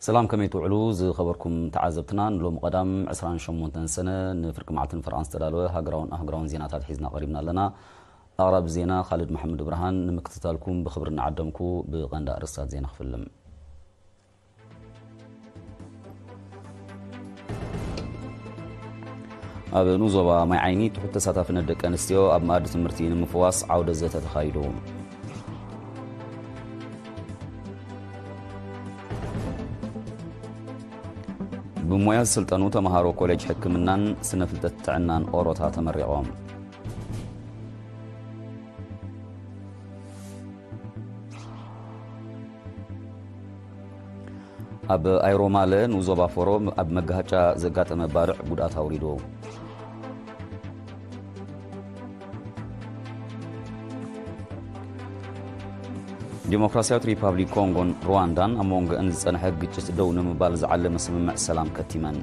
سلام كم يتوعلو زي خبركم تعزبتنا لو مقدم 28 سنة نفرق معتن فرانس تدالوه هاقراون زيناتات حيزنا قريبنا لنا أغرب زينة خالد محمد برهان نمكتتالكم بخبرنا عدمكو بغنداء رسات زينة خفلم أب نوزوبا ما عيني تحط ساتا في ندك أنستيو أب مادة مرتين مفواس عودة زيتا تخايدوم بمويا سلطانو تمهارو كوليج حكمنان سنفلتت تعنان أوروتا تمريقوم أب أيرومالي نوزوبا فوروم أب مقهجا زقات مبارع قدات هوريدو ديمقراطية ريبابليك كونغون رواندان أمونغ أنز أنحق جس دون مبالز على مسمى السلام كتيمان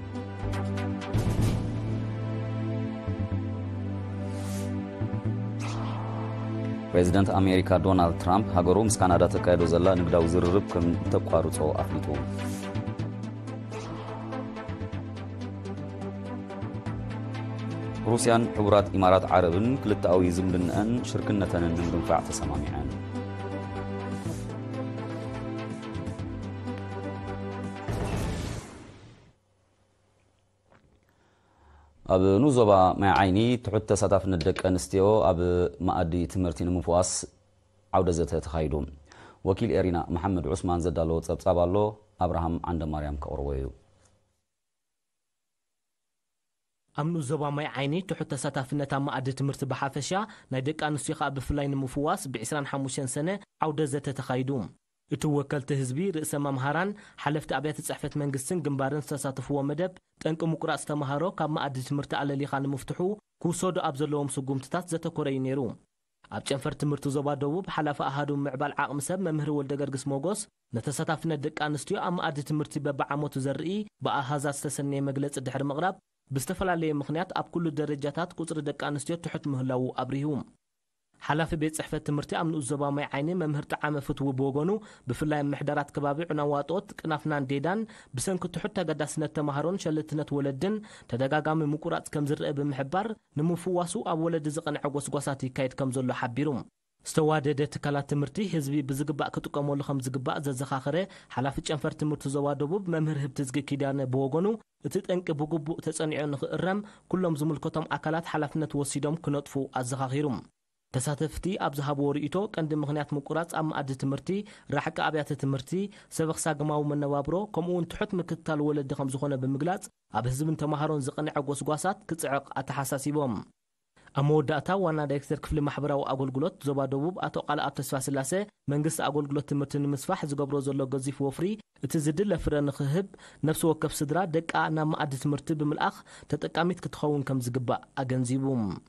بريزيدنت أمريكا دونالد ترامب هاجرو مس كندا تكايدو زلا نبداو زررب كم تقارصو أفليتو روسيان حبرات إمارات عربن كلتا أو يزملن أن شركنتنا ننفع تسماميعان أب نوزوبا مع عيني تحط ساتاف ندك أنستيو أب مادي تمرتين مفواس عودة زيت تخايدوم وكيل إيرينا محمد عثمان زدالو تبصابالو أبراهام عند مريم كأورويو أمنو زوبا ماي عيني تحط ساتاف نتا مادي تمرت بحافشة نايدك أنستيو بفلاين مفواس بعسران حموشين سنة عودة زيت تخايدوم اتوكلت هزبي رئيس ممهران حلفت أبيات صحفة منقسن جنبارن ساساتفوا مدب تنك مقراص تمهارو كما أدي تمرت على اللي خان مفتحو كوسود أبزلهم سقومتات زت كورينيروم أبجنفر تمرت زوبا دوب حلف أحدهم معبال عاقم سب ممهر ولدقرقس موغوس نتساتفنا دك أنستيو أما أدي تمرت ببعموت زرئي بقى هازات تسني مجلس الدحر مغرب باستفلا لي مخنيات أب كل الدرجات قطر دك أنستيو تحت مهلو أبريهم حلف بيت صحفة تمرتي أمن الزبا ماي عيني ممهر تعام فتو بوغونو بفلاي محدرات كبابي عنواتوت كنافنان ديدان بسن كنت حتى قداسنا تمهرون شلتنا ولدن تدقاقامي مكورات كم زرق بمحبار نمفواسو أب ولد زقن عقوس قوساتي كايد كم زلو حبيروم استوادد تكالات تمرتي حزبي بزقباء كتوكامولو خم زقباء زخاخره حلف جنفر تمرت زوادوب ممهر هبتزق كيدان بوغونو تتنك بوغبو تسنعون الرم كلهم زملكتهم أكلات حلفنا توسيدهم كنطفو الزخاخيروم تساتفتي أبزهاب ورئيتو كند مغنيات مقراص أم أدي تمرتي راحك أبيات تمرتي سبخ ساقماو من نوابرو كمون تحت مكتال ولد خمزخونة بمقلاص أبهزبن تمهارون زقنع عقوس قواسات كتعق أتحساسيبهم أمو داتا وانا دايكتر كفل محبراو أقول قلوت زوبا دوبوب أتو قال أبتسفا سلاسة منقس أقول قلوت تمرتين مسفح زقبرو زلو قزيف وفري اتزدل لفرن خهب نفسه وكف صدرا دك أنا ما أدي تمرتي بملأخ تتقاميت كتخون كم زقبا أغنزيبهم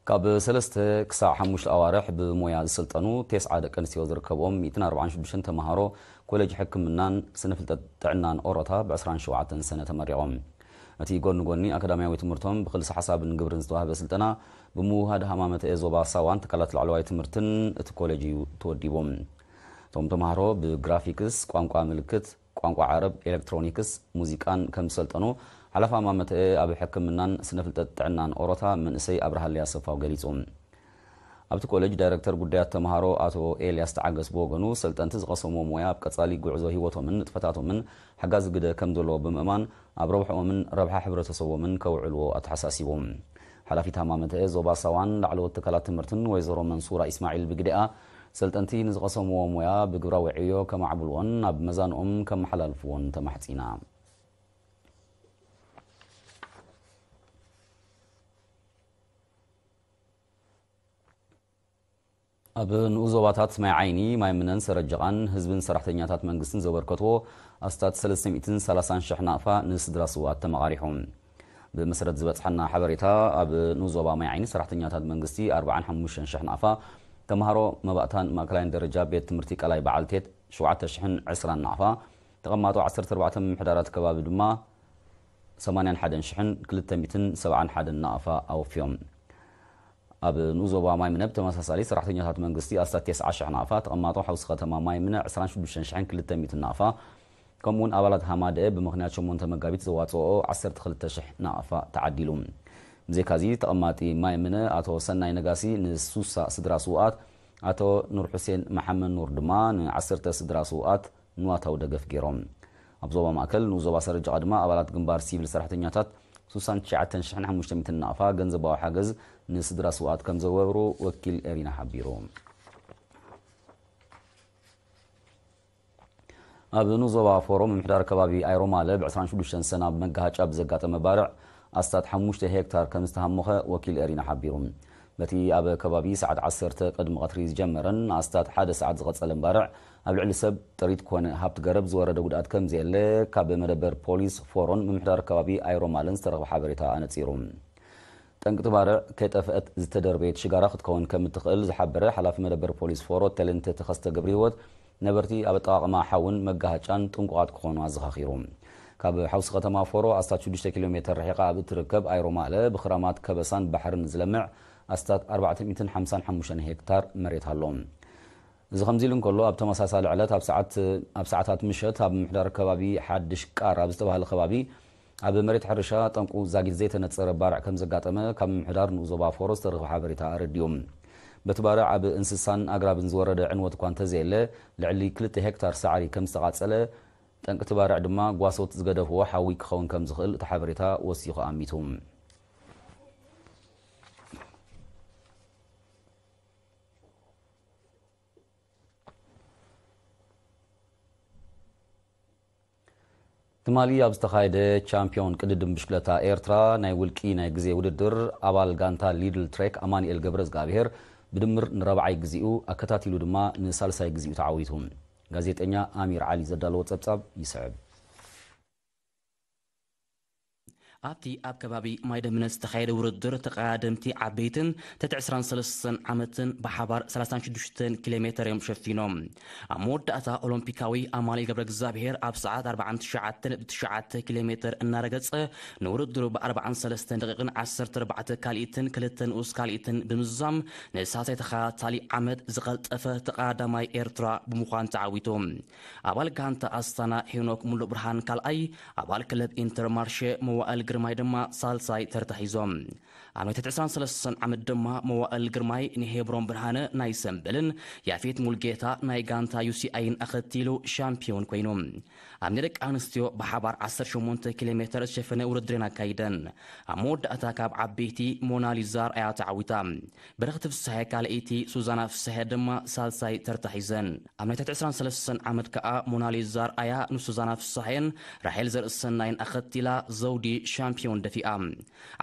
كاب سلسته كساع حموش الأوارح بمويا السلطانو تسعة كنسي وزر كبوم 246 تمهارو كوليج حكم منان سنفلت تعنان أورطها بعسران شوعة سنة تمريقوم أتي قول نقولني أكاديمية تمرتهم بخلص حساب نقبر نزدوها بسلطنا بمو هذا همامة إزوبا ساوان تكالات العلوية تمرتن اتكوليجي توديبوم توم تمهارو بجرافيكس قوانقوا ملكت قوانقوا عرب إلكترونيكس موسيقان كم سلطانو على فما متى أبي حكم منان سنفلت تعنان أورطها من سي أبرها اللي يصفها وقريتهم أبت كوليج دايركتور قديات تمهارو أتو إلياس تعجز بوغنو سلطنتز قسمو مويا بكتصالي قعزو هيوتو من تفتاتو من حجاز قد كم دولو بمأمان أبروحو من ربح حبرة سوو من كوعلو أتحساسيبهم حلافي تمامته زوبا سوان لعلو التكالات تمرتن ويزورو منصورة إسماعيل بقدئة سلطنتي نزقسمو مويا بقرا وعيو كما عبلون بمزان كما حلالفون تمحتينا أبن أوزواتات مع عيني ما يمنن سرجعان حزبن سرحتنياتات منقسن زبركتو أستاد 330 شحنافة نسدرسوات تمغاريحهم بمسرد زبط حنا حبريتا أبن أوزوبا مع عيني سرحتنياتات منقسي 45 شحنافة تمهارو مبقتان ماكلاين درجة بيت تمرتيك علي بعالتيت شوعة شحن 10 نعفة تغماتو 14 محدارات كباب دما 8 حدن شحن كل 207 حدن نعفة أو فيهم ኣብ ንዞባ ማይምነ ብተመሳሳሊ ሰራሕተኛታት መንግስቲ ኣስታት 9,000 ናቕፋ ተቐማጦ ሓውሲ ከተማ ማይምነ 26,200 ናቕፋ ከምኡውን ኣባላት ሃማደ ብምኽንያት 8 መጋቢት ዘዋፅኦ 12,000 ናቕፋ ተዓዲሉ ብዘይካዚ ተቐማጢ ማይምነ ኣቶ ሰናይ ነጋሲ ንሱሳ ስድራ ስውኣት ኣቶ ኑር ሁሴን መሐመድ ኑር ድማ ን10 ስድራ ስውኣት ንዋታው ደገፍ ገይሮም ኣብ ዞባ ማእከል ንዞባ ሰረጃ ድማ ኣባላት ግንባር ሲቪል ሰራሕተኛታት 69,500 ናቕፋ ገንዘባዊ ሓገዝ ንስድራ ስውኣት ከም ዘወብሩ ወኪል ኤሪና ሓቢሩ ኣብ ንዞባ ፎረም ምሕዳር ከባቢ ኣይሮማለ ብ26 ሰና ብመጋሃጫ ብዘጋጠመ ባርዕ ኣስታት 5 ሄክታር ከም ዝተሃመኸ ወኪል ኤሪና ሓቢሩ በቲ ኣብ ከባቢ ሰዓት 10 ቅድሚ ቀትሪ ዝጀመረን ኣስታት 1 ሰዓት ዝቐፀለን ባርዕ ኣብ ልዕሊ ሰብ ጥሪት ኮነ ሃብቲ ገረብ ዝወረደ ጉድኣት ከም ዘየለ ካብ መደበር ፖሊስ ፎሮን ምምሕዳር ከባቢ ኣይሮማለን ዝተረኸበ ሓበሬታ ኣነፂሩ ጠንቅቲ ባርዕ ከይጠፍአት ዝተደርበየት ሽጋራ ክትከውን ከም እትኽእል ዝሓበረ ሓላፊ መደበር ፖሊስ ፎሮ ተለንተ ተኸስተ ገብሪ ህይወት ነበርቲ ኣብ ኣጠቓቕማ ሓውን መጋሃጫን ጥንቁቓት ክኾኑ ኣዘኻኺሩ ካብ ሓውሲ ከተማ ፎሮ ኣስታት 6 ኪሎ ሜትር ርሒቓ ኣብ እትርከብ ኣይሮማለ ብኽራማት ከበሳን ባሕርን ዝለምዕ ኣስታት 455 ሄክታር መሬት ኣሎ እዚ ከምዚ ኢሉ እንከሎ ኣብ ተመሳሳሊ ዕለት ኣብ ሰዓታት ምሸት ኣብ ምሕዳር ከባቢ ሓድሽ ቃር ኣብ ዝተባሃለ ከባቢ ኣብ መሬት ሕርሻ ጠንቁ ዛጊድ ዘይተነፀረ ባርዕ ከም ዘጋጠመ ካብ ምሕዳር ንዞባ ፎሮ ዝተረኸበ ሓበሬታ ኣረዲዮም በቲ ባርዕ ኣብ እንስሳን ኣግራብን ዝወረደ ዕንወት እኳ እንተዘየለ ልዕሊ 2 ሄክታር ሳዕሪ ከም ዝተቓፀለ ጠንቅቲ ባርዕ ድማ ጓሶት ዝገደፍዎ ሓዊ ክኸውን ከም ዝኽእል እቲ ሓበሬታ ወሲኹ ኣሚቱ ትማሊ ኣብ ዝተኻየደ ቻምፒዮን ቅድድም ብሽክለታ ኤርትራ ናይ ውልቂ ናይ ግዜ ውድድር ኣባል ጋንታ ሊድል ትሬክ ኣማኒኤል ገብረ ዝጋብሔር ብድምር ንረብዓይ ግዚኡ ኣከታቲሉ ድማ ንሳልሳይ ግዚኡ ተዓዊቱ ጋዜጠኛ ኣሚር ዓሊ ዘዳለዎ ጸብጻብ ይስዕብ ኣብቲ ኣብ ከባቢ ማይደምነ ዝተኻየደ ውድድር ተቐዳደምቲ ዓበይትን 23 ዓመትን ብሓባር 36 ኪሎ ሜትር እዮም ሸፊኖም ኣብ መወዳእታ ኦሎምፒካዊ ኣማኒኤል ገብረ እግዚኣብሔር ኣብ ሰዓት 49 ኪሎ ሜትር እናረገፀ ንውድድሩ ብ43 ደቂቕን 14 ካልኢትን 2 ንኡስ ካልኢትን ብምዛም ንሳተይ ተኸታታሊ ዓመት ዝቐልጠፈ ተቐዳማይ ኤርትራ ብምዃን ተዓዊቱ ኣባል ጋንታ ኣስታና ሄኖክ ሙሉእ ብርሃን ካልኣይ ኣባል ክለብ ኢንተርማርሼ መዋእል ግርማይ ድማ ሳልሳይ ተርታሒዞም ኣብ 93 ዓመት ድማ መዋእል ግርማይ ንሄብሮን ብርሃነ ናይ ሰንበልን ያፌት ሙልጌታ ናይ ጋንታ ዩሲኣይን ኣኸቲሉ ሻምፒዮን ኮይኑ ኣብ ደቂ ኣንስትዮ ብሓባር 18 ኪሎ ሜትር ዝሸፈነ ውድድር ኣካይደን ኣብ መወዳእታ ካብ ዓበይቲ ሞናሊዛር ኣያ ተዓዊታ በረኽቲ ፍስሐ ካልአይቲ ሱዛና ፍስሐ ድማ ሳልሳይ ተርታሒዘን ኣብ 93 ዓመት ከዓ ሞናሊዛር ኣያ ንሱዛና ፍስሐን ራሄል ዘርእሰናይን ኣኸቲላ ዘውዲ ሻምፒዮን ደፊኣ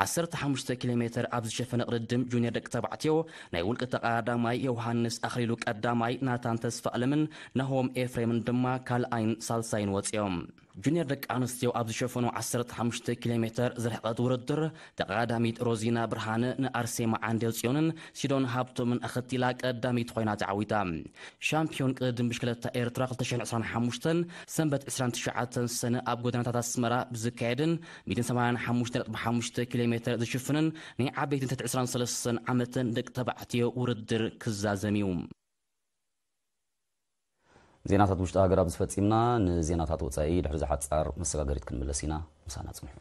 15 ኪሎ ሜትር ኣብ ዝሸፈነ ቅድድም ጁኒየር ደቂ ተባዕትዮ ናይ ውልቂ ተቐዳማይ ዮሃንስ ኣኽሊሉ ቀዳማይ ናታን ተስፋኣለምን ናሆም ኤፍሬምን ድማ ካልኣይን ሳልሳይን ወፂኦም ጁኒየር ደቂ ኣንስትዮ ኣብ ዝሸፈኑ 15 ኪሎ ሜትር ዝርሕቐት ውድድር ተቐዳሚት ሮዚና ብርሃነ ንኣርሴማ ዓንዴል ጽዮንን ሲዶን ሃብቶምን ኣኸቲላ ቀዳሚት ኮይና ተዓዊታ ሻምፒዮን ቅድድም ብሽክለታ ኤርትራ 2025 ሰንበት 29 ሰነ ኣብ ጎደናታት ኣስመራ ብዝካየድን 185.5 ኪሎ ሜትር ዝሽፍንን ናይ ዓበይትን 23 ዓመትን ደቂ ተባዕትዮ ውድድር ክዛዘም እዩ ዜናታት ውሽጢ ሃገር ኣብ ዝፈጺምና ንዜናታት ወጻኢ ድሕሪ ዝሓጻር መሰጋገሪት ክንምለስ ኢና ምሳና ጽምሑ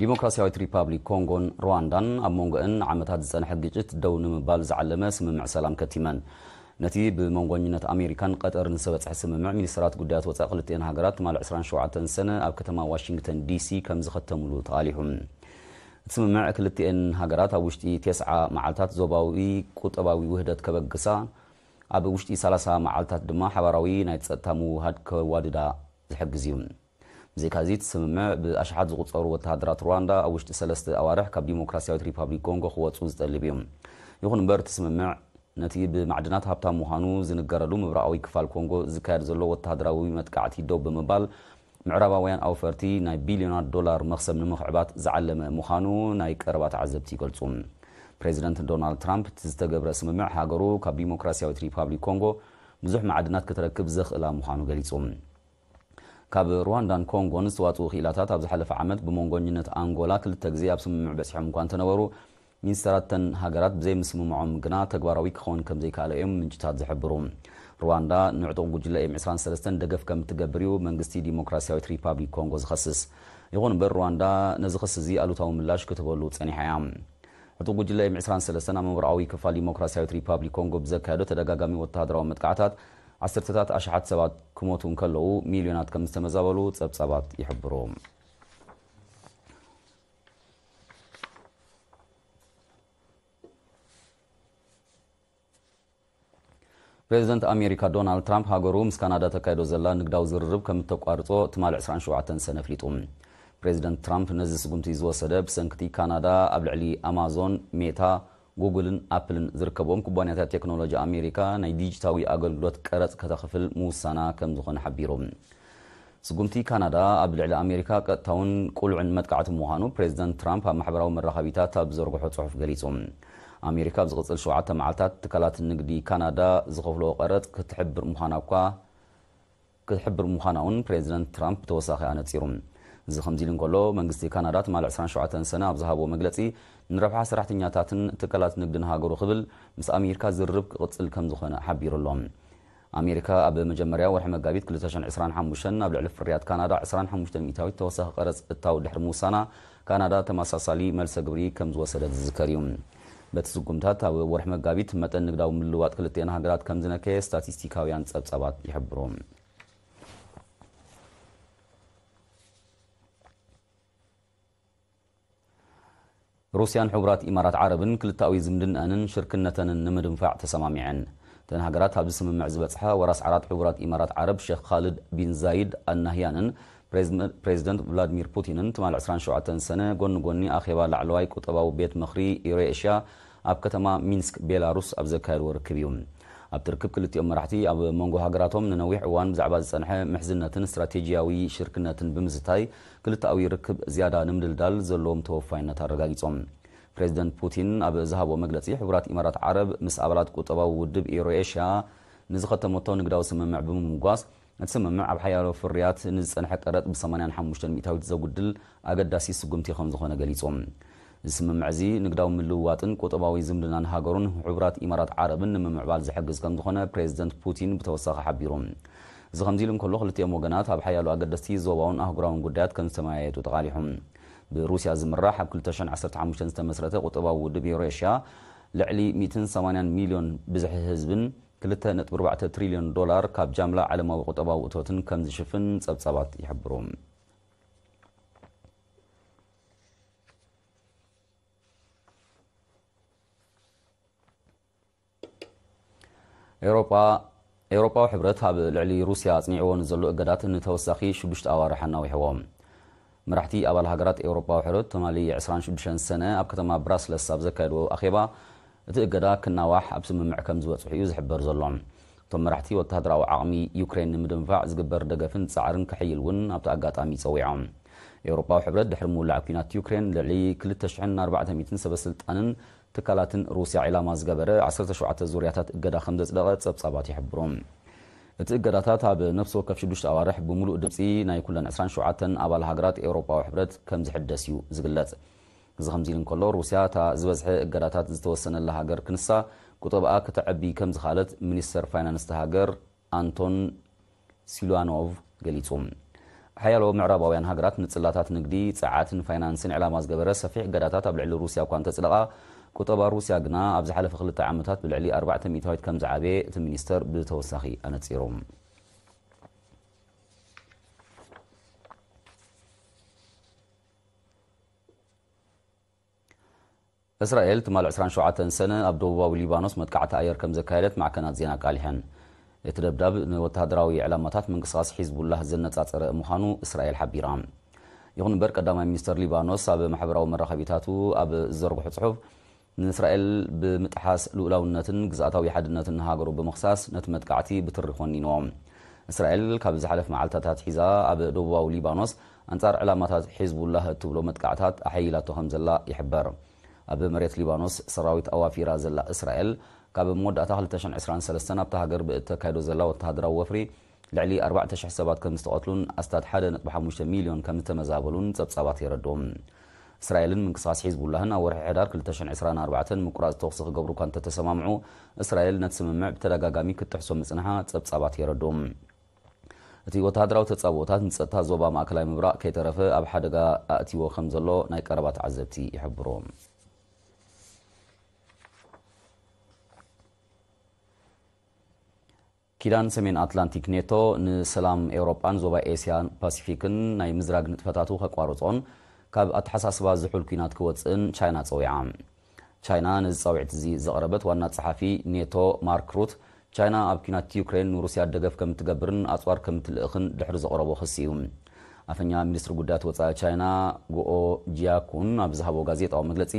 ዲሞክራሲያዊት ሪፓብሊክ ኮንጎን ሩዋንዳን ኣብ መንጎአን ዓመታት ዝጸንሐ ግጭት ደው ንምባል ዝዓለመ ስምምዕ ሰላም ከቲመን ነቲ ብመንጎኝነት ኣሜሪካን ቀጠርን ዝበፅሐ ስምምዕ ሚኒስትራት ጉዳያት ወፃኢ ክልቲአን ሃገራት ትማል 27 ሰነ ኣብ ከተማ ዋሽንግተን ዲሲ ከም ዝኸተሙሉ ተቓሊሑ እቲ ስምምዕ ክልቲአን ሃገራት ኣብ ውሽጢ 9 መዓልታት ዞባዊ ቁጠባዊ ውህደት ከበግሳ ኣብ ውሽጢ 30 መዓልታት ድማ ሓባራዊ ናይ ፀጥታ ምውሃድ ከዋድዳ ዝሕግዝ እዩ ብዘይካዚ እቲ ስምምዕ ብኣሽሓት ዝቑፀሩ ወተሃደራት ሩዋንዳ ኣብ ውሽጢ 3 ኣዋርሕ ካብ ዲሞክራሲያዊት ሪፓብሊክ ኮንጎ ክወፁ ዝጠልብ እዩ ይኹን እምበር እቲ ስምምዕ ነቲ ብማዕድናት ሃብታም ምዃኑ ዝንገረሉ ምብራቃዊ ክፋል ኮንጎ ዝካየድ ዘሎ ወተሃደራዊ መጥቃዕቲ ደው ብምባል ምዕራባውያን ኣውፈርቲ ናይ ቢልዮናት ዶላር መኽሰብ ንምኽዕባት ዝዓለመ ምዃኑ ናይ ቀረባ ተዓዘብቲ ይገልጹ ፕሬዚደንት ዶናልድ ትራምፕ ዝተገብረ ስምምዕ ሃገሩ ካብ ዲሞክራሲያዊት ሪፓብሊክ ኮንጎ ብዙሕ ማዕድናት ክትረክብ ዘኽእላ ምዃኑ ገሊጾም ካብ ሩዋንዳን ኮንጎን ዝተዋፅኡ ኺላታት ኣብ ዝሓለፈ ዓመት ብመንጎኝነት አንጎላ ክልተ ግዜ ኣብ ስምምዕ በፂሖም እኳ እንተነበሩ ሚኒስትራት ተን ሃገራት ብዘይ ምስምምዖም ግና ተግባራዊ ክኸውን ከም ዘይከኣለ እዮም ምንጭታት ዝሕብሩ ሩዋንዳ ንዕጡቕ ጉጅለ M23 ደገፍ ከም እትገብር እዩ መንግስቲ ዲሞክራሲያዊት ሪፓብሊክ ኮንጎ ዝኸስስ ይኹን እምበር ሩዋንዳ ነዚ ክስ እዚ ኣሉታዊ ምላሽ ክትበሉ ጸኒሓ እያ ዕጡቕ ጉጅለ M23 ኣብ ምብራቃዊ ክፋል ዲሞክራሲያዊት ሪፓብሊክ ኮንጎ ብዘካየዶ ተደጋጋሚ ወተሃደራዊ መጥቃዕታት ዓሰርተታት ኣሽሓት ሰባት ክሞቱ እንከለዉ ሚልዮናት ከም ዝተመዛበሉ ጸብጻባት ይሕብሩ ፕሬዚደንት ኣሜሪካ ዶናልድ ትራምፕ ሃገሩ ምስ ካናዳ ተካይዶ ዘላ ንግዳዊ ዝርርብ ከም ተቋርጾ ትማል 27 ሰነ ፍሊጡ ፕሬዚደንት ትራምፕ ነዚ ስጉምቲ ዝወሰደ ብሰንክቲ ካናዳ ኣብ ልዕሊ ኣማዞን ሜታ ጉግልን ኣፕልን ዝርከቦም ኩባንያታት ቴክኖሎጂ ኣሜሪካ ናይ ዲጂታዊ ኣገልግሎት ቀረጽ ከተኽፍል ምውሳና ከም ዝኾነ ሓቢሮም ስጉምቲ ካናዳ ኣብ ልዕሊ ኣሜሪካ ቀጥታውን ቁልዕን መጥቃዕቲ ምዃኑ ፕሬዚደንት ትራምፕ ኣብ ማሕበራዊ መራኸቢታት ኣብ ዘርግሖ ጽሑፍ ገሊጾም ኣሜሪካ ብዝቕጽል 7 መዓልታት ትካላት ንግዲ ካናዳ ዝኸፍሎ ቀረጽ ክትሕብር ምዃናውን ፕሬዚደንት ትራምፕ ተወሳኺ ኣነጺሩ እዚ ከምዚ ኢሉ እንከሎ መንግስቲ ካናዳ ትማል 27 ሰነ ኣብ ዝሃቦ መግለጺ ንረብሓ ሰራሕተኛታትን ትካላት ንግድን ሃገሩ ክብል ምስ ኣሜሪካ ዝርርብ ክቕጽል ከም ዝኾነ ሓቢሩ ኣሎ ኣሜሪካ ኣብ መጀመርያ ወርሒ መጋቢት 2025 ኣብ ልዕሊ ፍርያት ካናዳ 25 ሚእታዊት ተወሳኺ ቀረጽ እታው ድሕሪ ምውሳና ካናዳ ተመሳሳሊ መልሰ ግብሪ ከም ዝወሰደት ዝዝከር እዩ በቲ ስጉምታት ኣብ ወርሒ መጋቢት መጠን ንግዳዊ ምልውዋጥ ክልቴን ሃገራት ከም ዝነከየ ስታቲስቲካውያን ጸብጻባት ይሕብሩ روسيان حبرات إمارات عربن كلتاوي زمدنأنن شركنتن نمدنفاع تسمامعن تن هاجرات هابز سممع زبصحا وراس عرات حبرات إمارات عرب شيخ خالد بن زايد النهيانن بريزيدنت فلاديمير بوتينن تمال 27 سنة غوني أخيبا لعلواي كتباو بيت مخري إيريشيا أب كتما مينسك بيلاروس أب زكاير وركبيوم أب تركب كلتيوم مرحتي أب مونغو هاجراتهم ننويح عوان بزعبا سنحة محزنة استراتيجياوي شركنة بمزتاي كلتاوي ركب زيادة نمدلدال زلوم توفاين تارغاقيصوم بريزيدنت بوتين أب زهابو مجلسي حبرات إمارات عرب مس أبلات كتباو ودب إيريشيا نزختموتو نقداو سممع بممغواس نتسممع أب حيالو فريات نزسنحة قرات بسمانيان حموشتن ميتاوي تزاودل أقداسي سقمتي خمس خونه قليصوم زممع زي نقداو ملواتن كتباوي زمدنان هاجرون حبرات إمارات عرب نممع بعض زحجز كم خونه بريزيدنت بوتين بتوسخ حبيرهم زخمزيلن كله خلتي موجنات أب حيالو أقداسي زوباون أهجرون قدات كم سمايات وتغاليهم بروسيا زمراح بكل تشن 15 سنة مسرته قطبا ودب يوريشيا لعلي 280 مليون بزح حزبن 3.4 تريليون دولار كاب جاملة على ما قطبا وتوتن كم زشفن صبصبات يحبرهم أوروبا وحبرتها لعلي روسيا صنيعون زلو اقدات نتوسخي شبشت أوارحنا ويحوام مرحتي أبال هاجرات أوروبا وحرود تمالي 26 سنة أب كتما براسلس أب زكايدو أخيبا تأجدا كنا واح أبسم معكم زوات وحيوز حبر زلون ثم مرحتي وتهدرا وعامي يوكرين مدنفاع زقبر دقفن سعرن كحيلون أب تأجات عمي سويعهم أوروبا وحبرت دحرمو لعبينات يوكرين لعلي كل تشحن 470 أنن تكالاتن روسيا علامة زقبرة 10 زورياتات أجدا 5 دقائق صبصابات يحبرون تأجداتها بنفسه كفش دوشت أوارح بملؤ دبسي ناي كلن 27 أبال هاجرات أوروبا وحبرت كم زحدسيو زقلات زخمزيلن كله روسيا تا زبزح أجداتات زتوسن لهاجر كنسا كتبقى كتعبي كم زخالت منستر فاينانس تهاجر أنتون سيلوانوف قليتهم حيالو معراباويان هاجرات نتسلاتات نقدي ساعات فاينانسين علامة زقبرة سفيح أجداتات بلعل روسيا وكانت تسلقا كتبا روسيا قنا أبزح على فخلة عامتات بالعلي 400 كم زعابي المينستر بتوسخي أنا تسيروم إسرائيل تمال 27 سنة أبدوبا وليبانوس متقعة أير كم زكايلت مع كانت زينا قالحن يتدبدب وتهدراوي علامات من قصاص حزب الله زنة أثر مخانو إسرائيل حبيرام يغن برك قدام مينستر ليبانوس أب محبرة ومرخبيتاتو أب الزرق صحف من إسرائيل بمتحاس لولاونتن جزاتاوي حدنتن هاجرو بمخصاص نتمتقعتي بترخوني نوم إسرائيل كابز حلف معلتات حزا أب دوبا وليبانوس أنصار علامات حزب الله تبلو متقعتات أحيلاتهم زلا يحبر أب مريت ليبانوس سراويت أوافيرا زلا إسرائيل كاب مودة 2023 أبتا هاجر بتكايدو زلا وتهدروا وفري لعلي 4000 حسابات كم مستقاتلون أستاد 1.5 مليون كم تمزابلون صبصابات يردوم إسرائيل من قصاص حزب الله ورح حدار 2024 مقراز توسخ قبرو كانت تسمعوا إسرائيل نتسمع بتلاقامي كتحسم مصنعها صبصابات يردوم እቲ ወታደራዊ ተጻቦታት ንጸጥታ ዞባ ማእከላይ ምብራቕ ከይተረፈ ኣብ ሓደጋ ኣእቲዎ ከም ዘሎ ናይ ቀረባ ተዓዘብቲ ይሕብሩ ኪዳን ሰሜን ኣትላንቲክ ኔቶ ንሰላም ኤውሮጳን ዞባ ኤስያን ፓሲፊክን ናይ ምዝራግ ንጥፈታቱ ከቋርጾን ካብ ኣተሓሳስባ ዝሑል ኩናት ክወፅእን ቻይና ፀዊዓ ቻይና ንዝፃውዒት እዚ ዘቕረበት ዋና ጸሓፊ ኔቶ ማርክ ሩት ቻይና ኣብ ኩናት ዩክሬን ንሩስያ ደገፍ ከም ትገብርን ኣጽዋር ከም ትልእኽን ድሕሪ ዘቕረቦ ክሲ እዩ ኣፈኛ ሚኒስትሪ ጉዳያት ወፃኢ ቻይና ጉኦ ጂያኩን ኣብ ዝሃቦ ጋዜጣዊ መግለጺ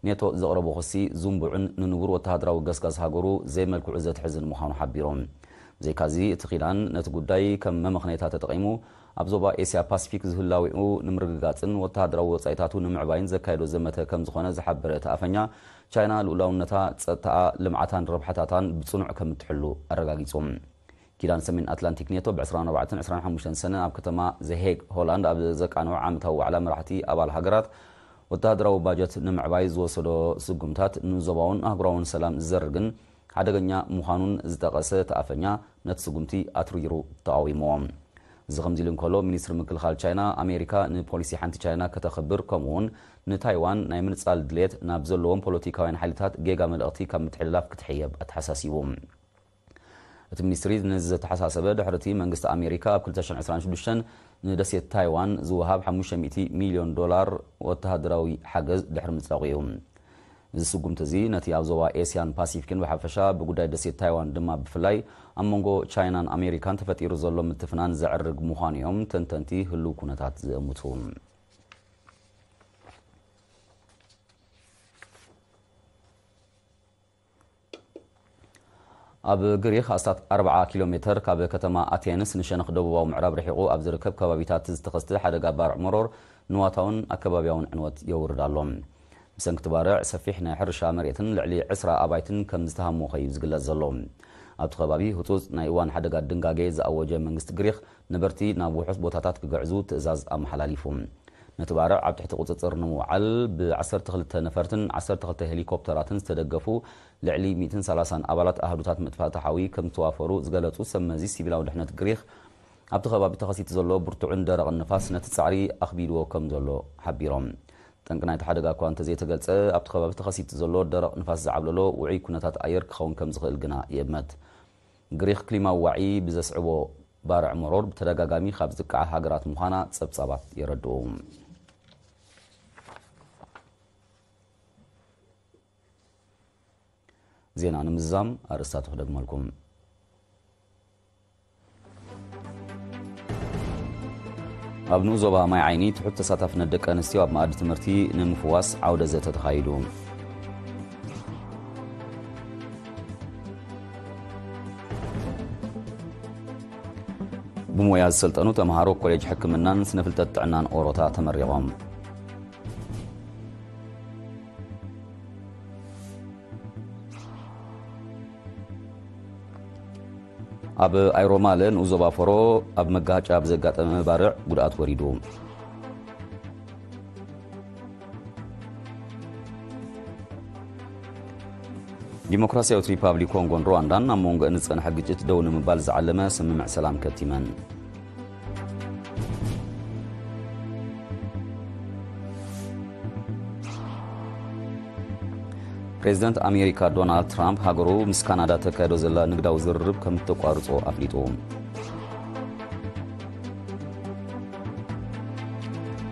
ኔቶ ዘቕረቦ ክሲ ዙምቡዕን ንንቡር ወተሃደራዊ ገስጋስ ሃገሩ ዘይመልክዑ ዘትሕዝን ምዃኑ ሓቢሮም ዘይካዚ እቲ ኺዳን ነቲ ጉዳይ ከም መምኽኔታ ተጠቒሙ ኣብ ዞባ ኤስያ ፓሲፊክ ዝህላዊኡ ንምርግጋጽን ወተሃደራዊ ወጻኢታቱ ንምዕባይን ዘካይዶ ዘመተ ከም ዝኾነ ዝሓበረ እቲ ኣፈኛ ቻይና ልኡላውነታ ጸጥታ ልምዓታን ረብሓታታን ብጽኑዕ ከም እትሕሉ ኣረጋጊጾም ኪዳን ሰሜን ኣትላንቲክ ኔቶ ብ24-25 ሰነ ኣብ ከተማ ዘሄግ ሆላንድ ኣብ ዘቃንዑ ዓመታዊ ዋዕላ መራሕቲ ኣባል ሃገራት ወተሃደራዊ ባጀት ንምዕባይ ዝወሰዶ ስጉምታት ንዞባውን ኣህጉራውን ሰላም ዝዘርግን ሓደገኛ ምዃኑን ዝጠቐሰ ተኣፈኛ ነቲ ስጉምቲ ኣትሪሩ ተቃዊሞም እዚ ከምዚ ኢሉ እንከሎ ሚኒስትሪ ምክልኻል ቻይና ኣሜሪካ ንፖሊሲ ሓንቲ ቻይና ከተኸብር ከምኡውን ንታይዋን ናይ ምንጻል ድሌት ናብ ዘለዎም ፖለቲካውያን ሓይልታት ጌጋ መልእኽቲ ካብ ምትሕልላፍ ክትሕየብ ኣተሓሳሲቡ እቲ ሚኒስትሪ ነዚ ዘተሓሳሰበ ድሕርቲ መንግስቲ ኣሜሪካ ኣብ 2026 ንደሴት ታይዋን ዝወሃብ $500 ሚልዮን ወተሃደራዊ ሓገዝ ድሕሪ ምጽላቑ እዩ እዚ ስጉምቲ እዚ ነቲ ኣብ ዞባ ኤስያን ፓሲፊክን ብሓፈሻ ብጉዳይ ደሴት ታይዋን ድማ ብፍላይ ኣብ መንጎ ቻይናን ኣሜሪካን ተፈጢሩ ዘሎ ምትፍናን ዘዕርግ ምዃኑ እዮም ተንተንቲ ህልው ኩነታት ዝእምቱ ኣብ ግሪክ ኣስታት 40 ኪሎ ሜትር ካብ ከተማ ኣቴንስ ንሸነኽ ደቡባዊ ምዕራብ ርሒቑ ኣብ ዝርከብ ከባቢታት ዝተኸስተ ሓደጋ ባርዕ መሮር ንዋታውን ኣከባቢያውን ዕንወት የውርድ ኣሎ ብሰንኪ ባርዕ ሰፊሕ ናይ ሕርሻ መሬትን ልዕሊ 20 ኣባይትን ከም ዝተሃሞ ኸዩ ዝግለጽ ዘሎ ኣብቲ ከባቢ ህፁፅ ናይ እዋን ሓደጋ ድንጋጌ ዝኣወጀ መንግስቲ ግሪክ ነበርቲ ናብ ውሑስ ቦታታት ክግዕዙ ትእዛዝ ኣመሓላሊፉ ነቲ ባርዕ ኣብ ትሕቲ ቁፅፅር ንምውዓል ብ12 ነፈርትን 12 ሄሊኮፕተራትን ዝተደገፉ ልዕሊ 130 ኣባላት ኣህዱታት ምጥፋእ ሓዊ ከም ዝተዋፈሩ ዝገለጹ ሰመዚ ሲቪላዊ ድሕነት ግሪክ ኣብቲ ከባቢ ተኸሲቱ ዘሎ ብርቱዕን ደረቕን ንፋስ ነቲ ጻዕሪ ኣኽቢድዎ ከም ዘሎ ሓቢሮም ጠንቂ ናይቲ ሓደጋ እኳ እንተዘይተገልጸ ኣብቲ ከባቢ ተኸሲቱ ዘሎ ደረቕ ንፋስ ዝዓብለሎ ውዑይ ኩነታት ኣየር ክኸውን ከም ዝኽእል ግና ይእመት ግሪክ ክሊማዊ ዋዒ ብዘስዕቦ ባርዕ መሮር ብተደጋጋሚ ካብ ዝከዓ ሃገራት ምዃና ጸብጻባት የረድኡ ዜና ንምዛም ኣርእስታት ክደግመልኩም ኣብ ንኡ ዞባ ማይ ዓይኒ ትሑት ተሳታፍነት ደቂ ኣንስትዮ ኣብ ማኣዲ ትምህርቲ ንምፍዋስ ዓውደ ዘተ ተኻይዱ ብሞያ ዝሰልጠኑ ተምሃሮ ኮሌጅ ሕክምናን ስነ ፍልጠት ጥዕናን ኦሮታ ተመሪቖም ኣብ ኣይሮማለ ንኡ ዞባ ፈሮ ኣብ መጋጫ ብዘጋጠመ ባርዕ ጉድኣት ወሪዱ ዲሞክራሲያዊት ሪፓብሊክ ኮንጎን ሩዋንዳን ኣብ መንጎአን ዝጸንሐ ግጭት ደው ንምባል ዝዓለመ ስምምዕ ሰላም ከቲመን ፕሬዚደንት ኣሜሪካ ዶናልድ ትራምፕ ሃገሩ ምስ ካናዳ ተካይዶ ዘላ ንግዳዊ ዝርርብ ከም ተቋርጾ ኣፍሊጡ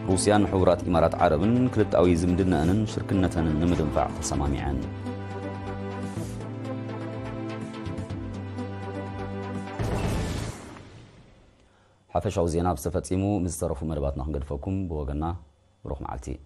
ሩስያን ሕቡራት ኢማራት ዓረብን ክልታዊ ዝምድናአንን ሽርክነተንን ንምድንፋዕ ተሰማሚዐን ሓፈሻዊ ዜና ብዝተፈጺሙ ምስ ዝተረፉ መደባትና ክንገድፈኩም ብወገና ብሩኽ መዓልቲ